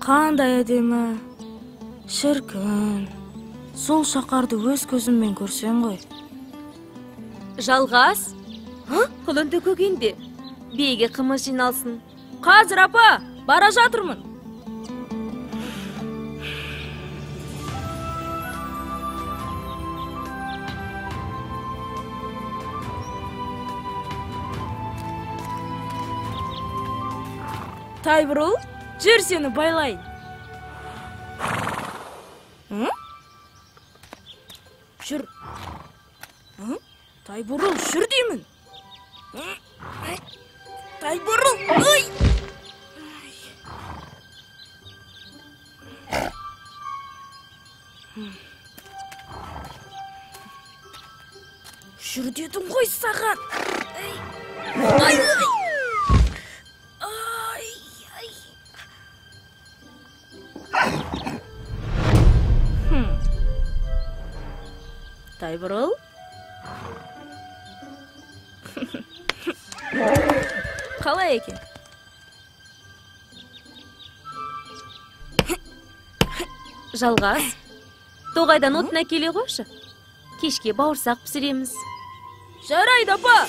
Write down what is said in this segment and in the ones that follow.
Қандай әдемі, шіркін. Сол шақарды өз көзіммен көрсем ғой. Жалғас, құлынды көгенде. Бейге қымыз жиналсын. Қазір апа, бара жатырмын. Тайбұрыл, жер сені байлайын. Жүр. Тайбұрыл, жүр деймін. Тайбұрыл, ой! Жүр дедім ғой саған. Ай! Тайбұрыл? Қалай екен? Жалғас, тоғайдан отын әкеле қойшы. Кешке бауырсақ пісіреміз. Жарайды, апа!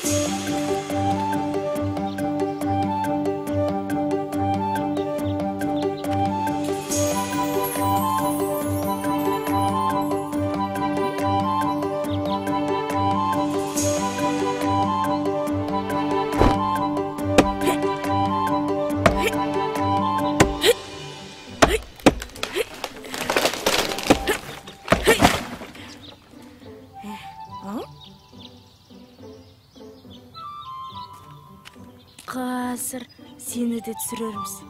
Қазір сені де түсірерміз.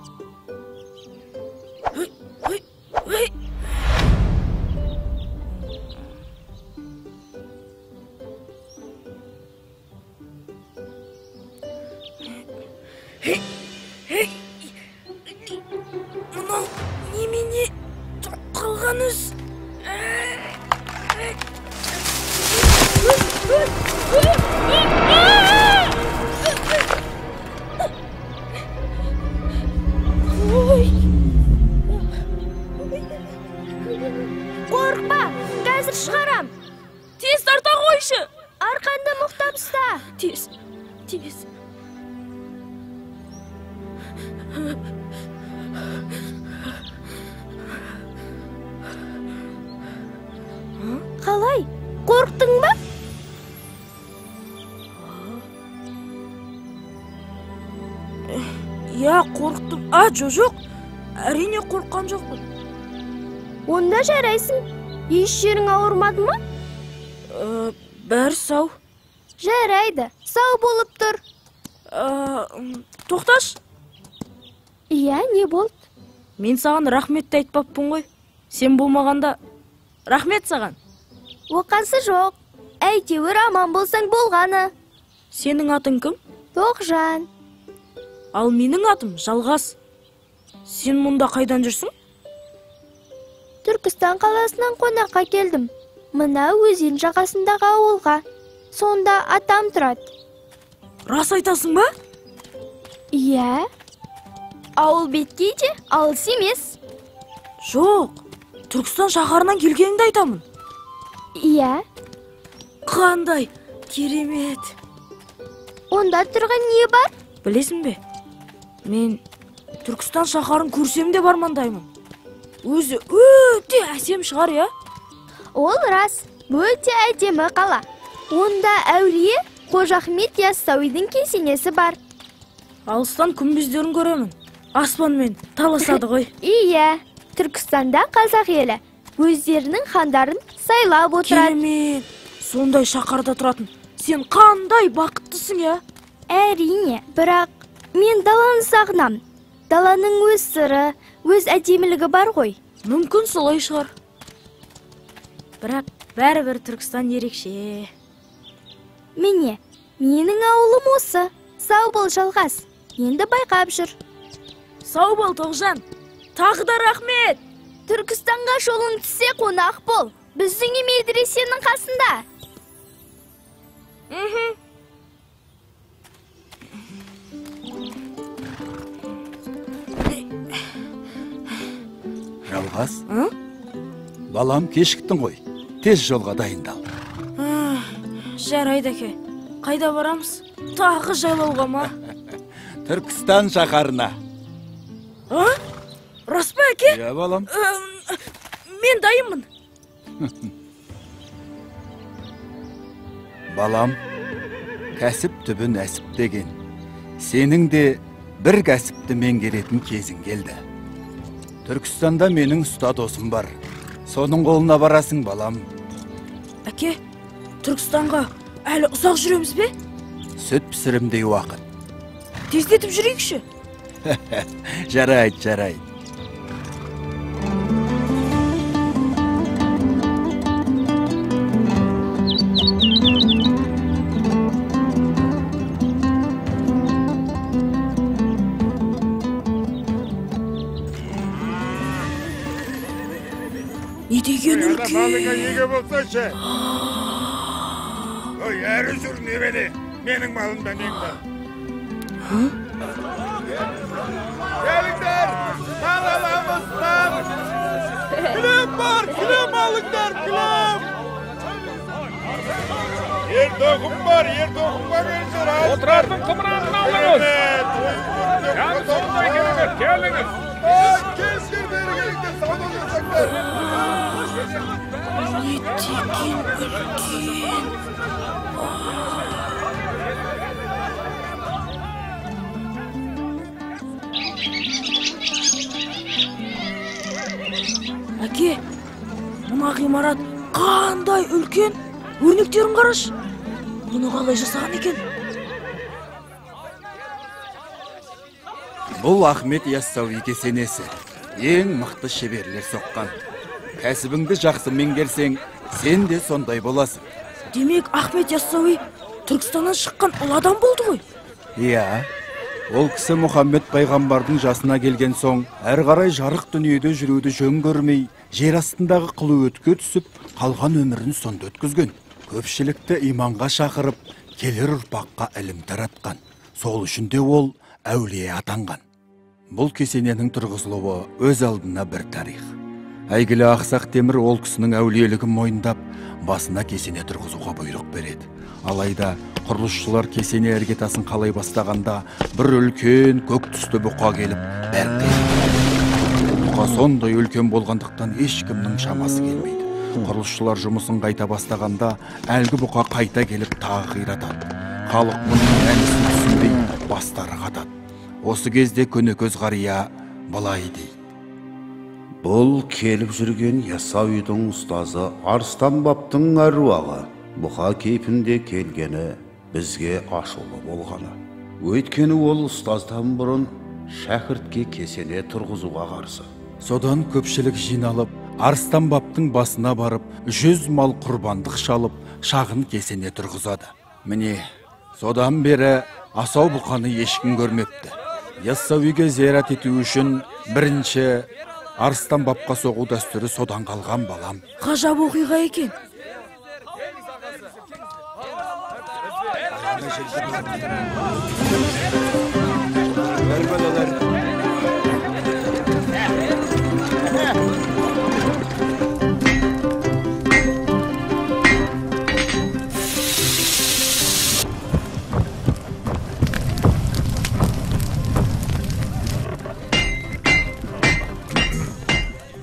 Мынау немене қалған өз? Қорқпа, қазір шығарам. Тез тарта қойшы. Арқанды мұқтап ұста. Тез. Қалай? Қорқтың ба? Я, қорқтым. Жоқ. Әрине қорққан жоқпын. Онда жарайсың. Еш жерің ауырмады ма? Бәрі сау. Жарайды, сау болып тұр. Тоқташ. Иә, не болды? Мен саған рахметті айтпаппын ғой. Сен болмағанда рахмет саған. Оқасы жоқ. Әйтеуір аман болсаң болғаны. Сенің атың кім? Тоқжан. Ал менің атым Жалғас. Сен мұнда қайдан жүрсің? Түркістан қаласынан қонаққа келдім. Мына өзен жағасындағы ауылға. Сонда атам тұрады. Рас айтасың ба? Иә. Ауыл беткейде алыс емес. Жоқ. Түркістан шаһарынан келгенімді айтамын. Иә. Қандай керемет. Онда тұрған не бар? Білесің бе? Мен Түркістан шаһарын көрсем де бармандаймын. Өзі өте әсем шығар, я? Ол рас, өте әдемі қала. Онда әулие Қожа Ахмет Яссауидің кесенесі бар. Алыстан күмбездерін көремін. Аспанмен таласады ғой. Иә, Түркістанда қазақ елі өздерінің хандарын сайлап отырады. Керемет. Сондай шаһарда тұратын. Сен қандай бақыттысың, я? Әрине, бірақ мен даланы сағынам. Даланың өз сыры, өз әдемілігі бар ғой. Мүмкін солай шығар. Бірақ бәрібір Түркістан ерекше. Міне, менің ауылым осы. Сау бол Жалғас. Енді байқап жүр. Сау бол Тоғжан. Тағы да рахмет. Түркістанға жолың түссе қонақ бол. Біздің медресенің қасында. Жалғас, Ы? балам кешіктің ғой. Тез жолға дайындал. Жарайды әке. Қайда барамыз? Тағы жайлауға ма? Түркістан шаһарына. Рас па әке? Иә, балам. Мен дайынмын. Балам, кәсіп түбі нәсіп деген. Сенің де бір кәсіпті меңгеретін кезің келді. Түркістанда менің ұста досым бар. Соның қолына барасың, балам. Әке, Түркістанға әлі ұзақ жүреміз бе? Сүт пісірімдей уақыт. Тездетіп жүрейікші. Жарайды. Не деген үлкен? Малыңа неге болса ше? Ой, әрі жүр невеле. Менің малымда нең бар. Келіңдер! Мал аламыздан! Күлем бар! Күлем алыңдар! Күлем! Ер-тоқым бар! Ер-тоқымға келіңдер! Отырардың қымыранын алыңыз! Яны сондай келіңіз! Келіңіз! Келіңдер бері келіңдер! Сауда жасаңдар! Не деген үлкен? Әке, мына ғимарат қандай үлкен? Өрнектерін қараш. Мұны қалай жасаған екен? Бұл Ахмет Яссауи кесенесі. Ең мықты шеберлер соққан. Кәсібіңді жақсы меңгерсең, сен де сондай боласың. Демек, Ахмет Яссауи Түркістаннан шыққан ұлы адам болды ғой. Иә, ол кісі Мұхаммед пайғамбардың жасына келген соң, әр қарай жарық дүниеде жүруді жөн көрмей, жер астындағы қылу өтке түсіп, қалған өмірін сонда өткізген. Көпшілікті иманға шақырып, келер ұрпаққа ілім таратқан. Сол үшін де ол әулие атанған. Бұл кесененің тұрғызылуы өз алдына бір тарих. Әйгілі Ақсақ Темір ол кісінің әулиелігін мойындап, басына кесене тұрғызуға бұйрық береді. Алайда құрылысшылар кесене іргетасын қалай бастағанда, бір үлкен көк түсті бұқа келіп, бұқа сондай үлкен болғандықтан ешкімнің шамасы келмейді. Құрылысшылар жұмысын қайта бастағанда, әлгі бұқа қайта келіп тағы қиратады. Халық мұның мәнісін түсінбей бастары қатады. Осы кезде көнекөз қария былай дейді: Бұл келіп жүрген Яссауидің ұстазы Арыстан баптың әруағы. Бұқа кейпінде келгені бізге ашулы болғаны. Өйткені ол ұстаздан бұрын шәкіртке кесене тұрғызуға қарсы. Содан көпшілік жиналып, Арыстан баптың басына барып, 100 мал құрбандық шалып, шағын кесене тұрғызады. Міне, содан бері асау бұқаны ешкім көрмепті. Яссауиге зиярат ету үшін бірінші Арыстан бапқа соғу дәстүрі содан қалған, балам. Ғажап оқиға екен.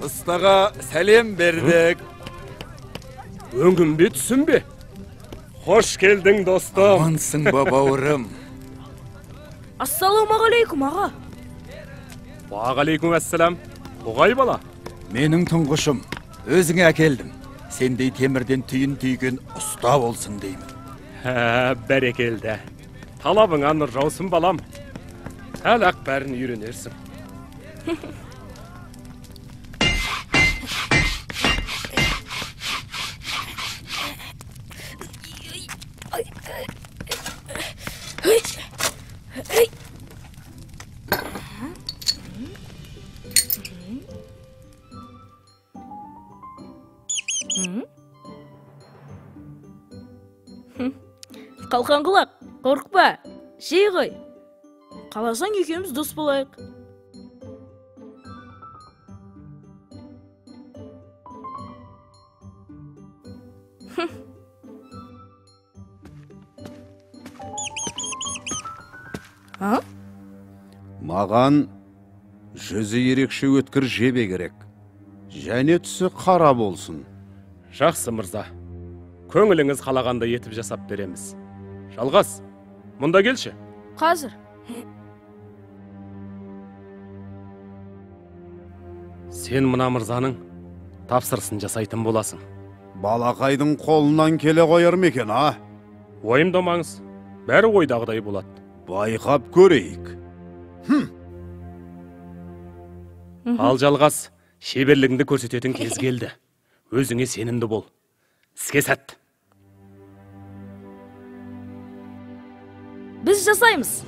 Ұстаға сәлем бердік. Өңім бе түсін бе? Хош келдің, достым. Амансың ба, бауырым? Ассаламағалейкум, аға. Бағалейкум әссалам. Бұғай бала? Менің тұңғышым, өзіңе әкелдім. Сендей темірден түйін түйген ұста болсын деймін. Бәрекелді. Талабыңа нұр жаусын, балам. Әлі-ақ бәрін үйренерсің. Қалқан құлақ, қорықпа, жей ғой. Қаласаң екеуміз дос болайық. Маған жүзі ерекше өткір жебе керек. Және түсі қара болсын. Жақсы мырза. Көңіліңіз қалағанда етіп жасап береміз. Жалғас, мұнда келші. Қазір. Сен мына мырзаның тапсырысын жасайтын боласың. Балақайдың қолынан келе қояр ма екен, а? Ойымдамаңыз, бәрі ойдағыдай болады. Байқап көрейік. Ал Жалғас, шеберлігіңді көрсететін кез келді. Өзіңе сенімді бол. Іске сәт. Біз жасаймыз.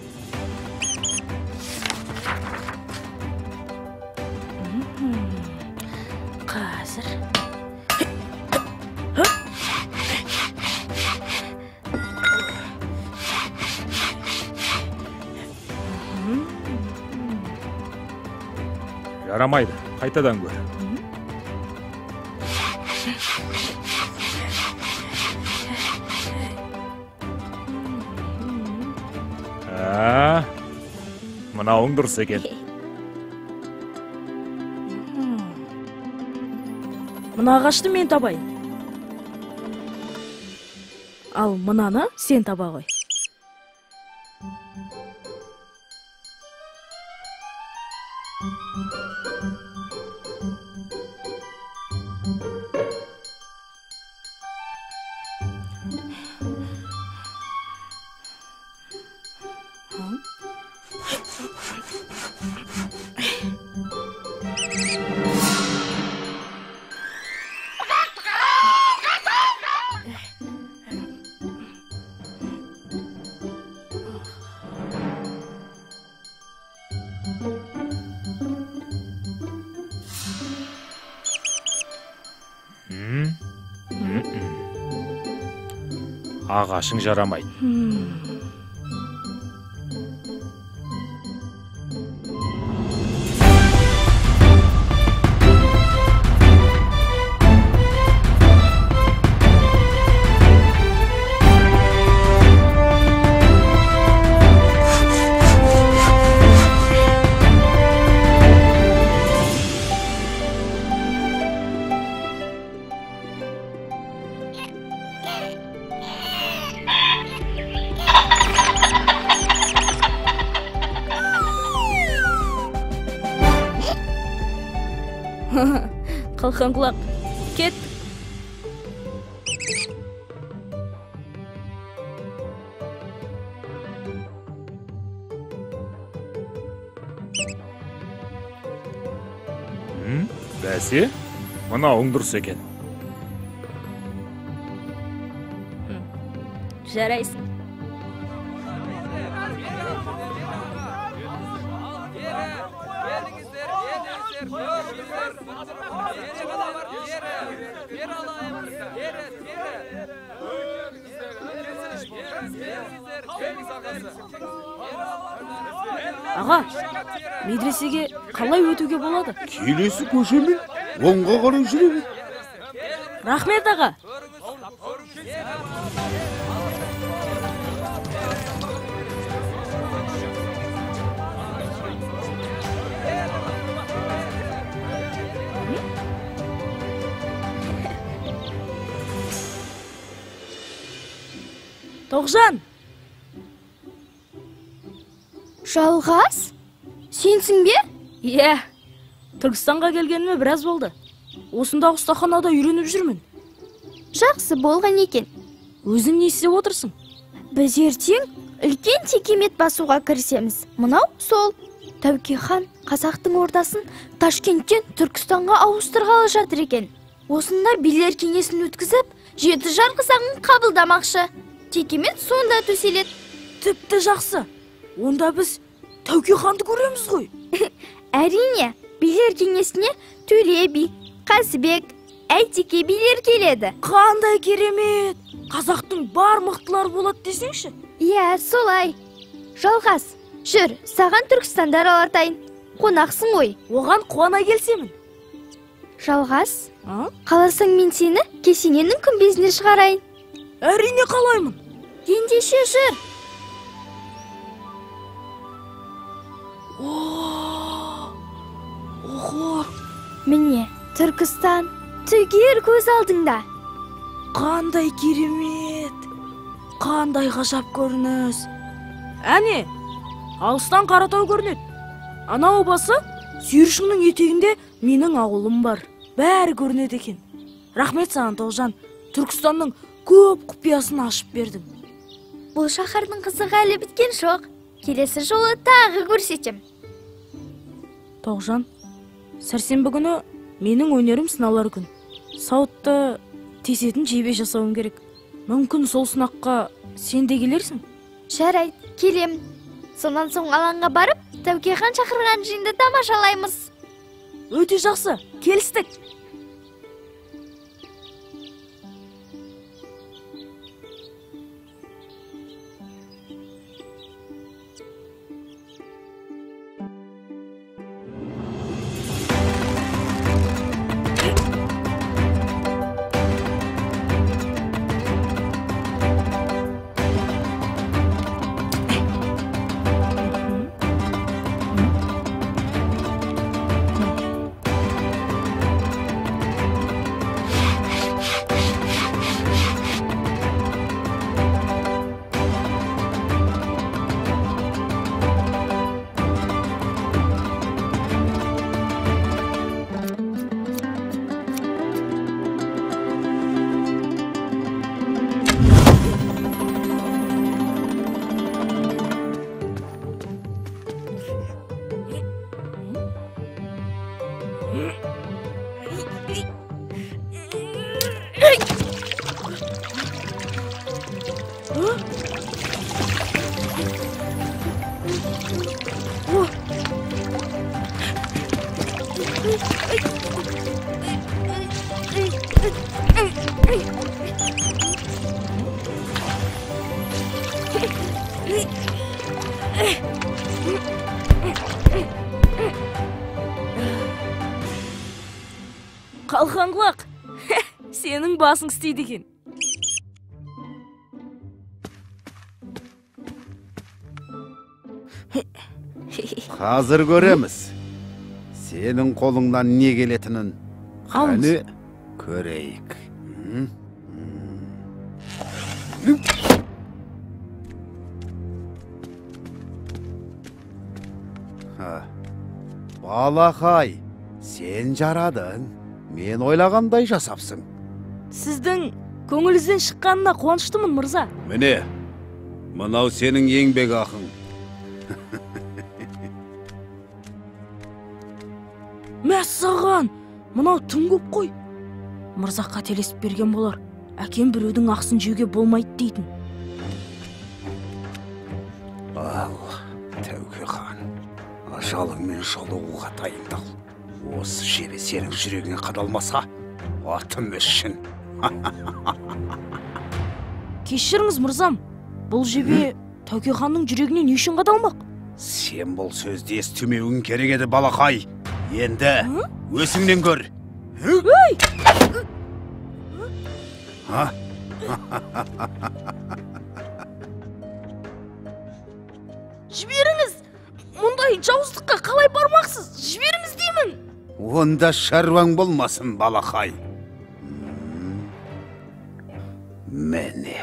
Қазір. Ярамайды, қайтадан көр. Мынауың дұрыс екен. Мына ағашты мен табайын. Ал мынаны сен таба ғой. Ағашың жарамайды. Қалқан құлақ, кет. Бәсе, мынауың дұрыс екен. Жарайсың. Аға, медресеге қалай өтуге болады? Келесі көшемен оңға қарай жүреді. Рахмет аға. Тоғжан! Жалғас? Сенсің бе? Иә, Түркістанға келгеніме біраз болды. Осындағы ұстаханада үйреніп жүрмін. Жақсы болған екен. Өзің не істеп отырсың? Біз ертең үлкен текемет басуға кірісеміз. Мынау сол. Тәуке хан қазақтың ордасын Ташкенттен Түркістанға ауыстырғалы жатыр екен. Осында билер кеңесін өткізіп, 7 жарғы заңын қабылдамақшы. текемет сонда төселеді. Тіпті жақсы. Онда біз Тәуке ханды көреміз ғой. Әрине, билер кеңесіне Төле би, Қазыбек, Әйтеке билер келеді. Қандай керемет! Қазақтың бар мықтылары болады десеңші. Иә, солай. Жалғас, жүр, саған Түркістанды аралатайын. Қонақсың ғой. Оған қуана келсемін. Жалғас, А? қаласаң мен сені кесененің күмбезіне шығарайын. Әрине қалаймын. Ендеше жүр. Охо, Міне, Түркістан түгел көз алдыңда. қандай керемет! Қандай ғажап көрініс! Әне, алыстан Қаратау көрінеді. Анау басы Сүйіршіңнің етегінде менің ауылым бар. Бәрі көрінеді екен. Рахмет саған, Тоғжан. Түркістанның көп құпиясын ашып бердің. Бұл шаһардың қызығы әлі біткен жоқ. Келесі жолы тағы көрсетем. Тоғжан, сәрсенбі күні менің өнерім сыналар күн. Сауытты тесетін жебе жасауым керек. Мүмкін сол сынаққа сен де келерсің? Жарайды, келем. Сонан соң алаңға барып, Тәуке хан шақырған жиынды тамашалаймыз. Өте жақсы, келістік. Қалқанғылақ, сенің басың істейді екен. Қазір көреміз. Сенің қолыңнан не келетінін. Қалыңыз. Қане көрейік. Балақай, сен жарадың. Мен ойлағандай жасапсың. Сіздің көңіліңізден шыққанына қуаныштымын, мырза. Міне, мынау сенің еңбек ақың. Мәссаған, мынау тым көп қой. Мырза қателесіп берген болар. Әкем біреудің ақсын жеуге болмайды дейтін. Ал, Тәуке хан, ажалыңмен жолығуға дайындал. Осы жебе сенің жүрегіңе қадалмаса, атым өшшін. Кешіріңіз, мырзам. Бұл жебе Тәуке ханның жүрегіне не үшін қадалмақ? Сен бұл сөзді естімеуің керек еді, балақай. Енді өсіңнен көр. Жіберіңіз! Мұндай жауыздыққа қалай бармақсыз? Жіберіңіз деймін! Онда шаруаң болмасын, балақай. Міне,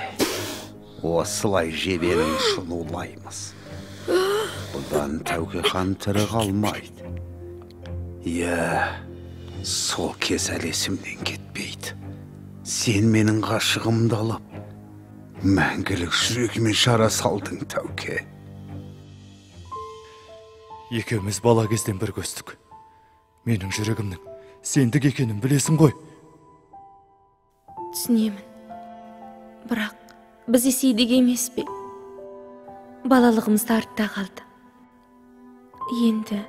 осылай жебенің ұшын улаймыз. Бұдан Тәуке хан тірі қалмайды. Сол кез әлі есімнен кетпейді. Сен менің ғашығымды алып, мәңгілік жүрегіме жара салдың, Тәуке. Екеуміз бала кезден бір көстік. Менің жүрегімнің сендік екенін білесің ғой. Түсінемін. Бірақ Біз есейдік емес пе? Балалығымыз артта қалды. Енді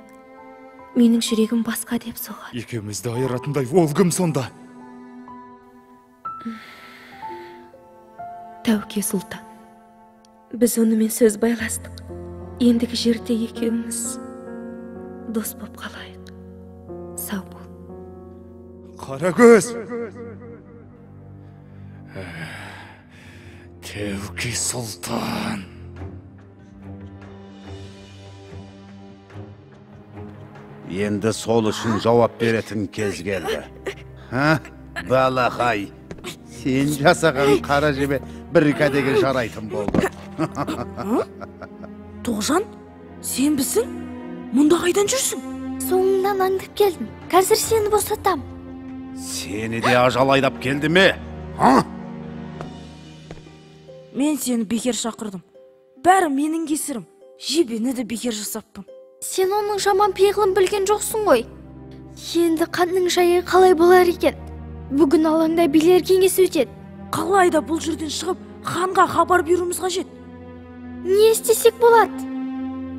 менің жүрегім басқа деп соғады. Екеумізді айыратындай ол кім сонда? Тәуке Сұлтан. Біз онымен сөз байластық. Ендігі жерде екеуміз дос боп қалайық. Сау бол. Қарагөз! Тәуке Сұлтан! Енді сол үшін жауап беретін кез келді. Балақай, сен жасаған қара жебе бір кәдеге жарайтын болды. Тоғжан, сен бісің? Мұнда қайдан жүрсің? Соңыңнан аңдып келдім. Қазір сені босатам. Сені де ажал айдап келді ме? Мен сені бекер шақырдым. Бәрі менің кесірім. Жебені де бекер жасаппын. Сен оның жаман пейғылын білген жоқсың ғой. Енді қанның жайы қалай болар екен? Бүгін алаңда билер кеңесі өтеді. Қалайда бұл жерден шығып, ханға хабар беруіміз қажет. Не істесек болады?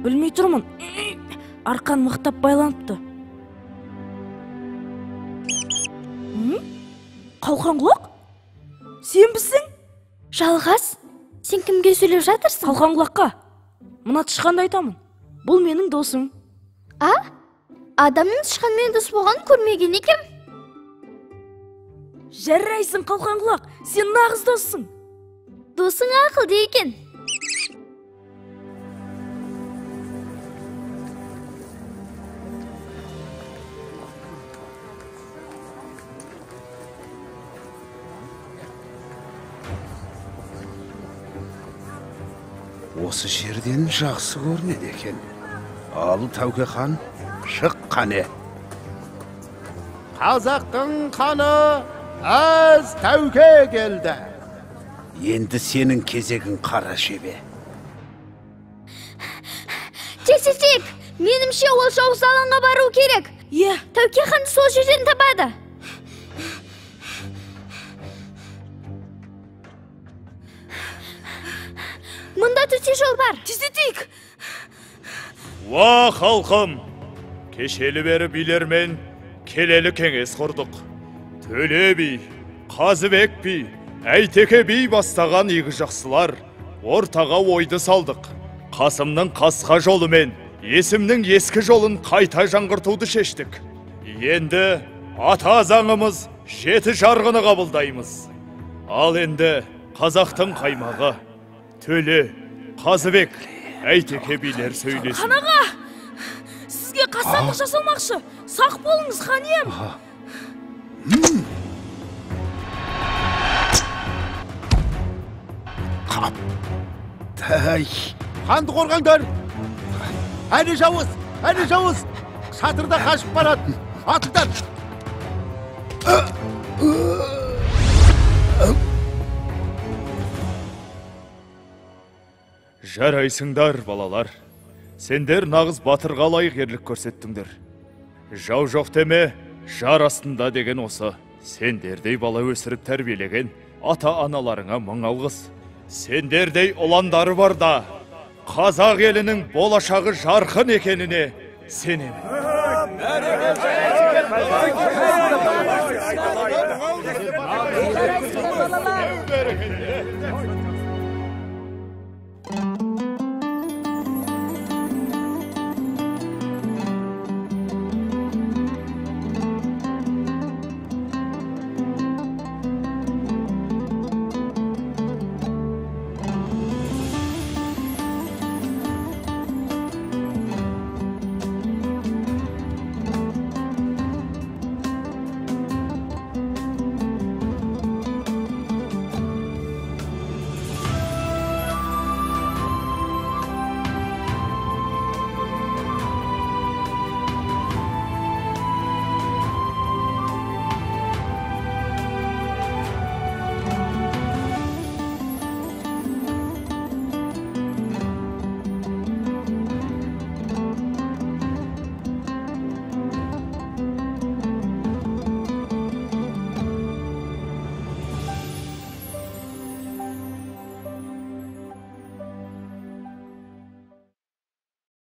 Білмей тұрмын. Арқан мықтап байланыпты. Қалқан құлақ? Сен бісің? Жалғас, сен кімге сөйлеп жатырсың? Қалқан құлаққа. Мына тышқанды айтамын. Бұл менің досым. Адамның тышқанмен дос болған көрмеген екем. Жарайсың, қалқан құлақ. Сен нағыз доссың. Досың ақылды екен. Осы жерден жақсы көрінеді екен. Ал Тәуке хан, шық қане. Қазақтың қаны аз Тәуке келді. Енді сенің кезегің қара жебе. Тек, менімше ол жауыз алаңға бару керек. Тәуке хан сол жерден табады. Мұнда төте жол бар. Тездетейік. Уа халқым! Кешелі бері билермен келелі кеңес құрдық. Төле би, Қазыбек би, Әйтеке би бастаған игі жақсылар ортаға ойды салдық. Қасымның қасқа жолымен есімнің ескі жолын қайта жаңғыртуды шештік. Енді ата заңымыз жеті жарғыны қабылдаймыз. Ал енді қазақтың қаймағы Төле, Қазыбек, Әйтеке билер сөйлесін. Ханаға! Сізге қасандық жасалмақшы. Сақ болыңыз, хан ием. Тәй, ханды қорғаңдар. Әне жауыз. Шатырда қашып барады. Атыңдар. Жарайсыңдар, балалар. Сендер нағыз батырға лайық ерлік көрсеттіңдер. Жау жоқ деме, жар астында деген осы. Сендердей бала өсіріп тәрбиелеген ата-аналарыңа мың алғыс. Сендердей ұландары барда, қазақ елінің болашағы жарқын екеніне сенемін.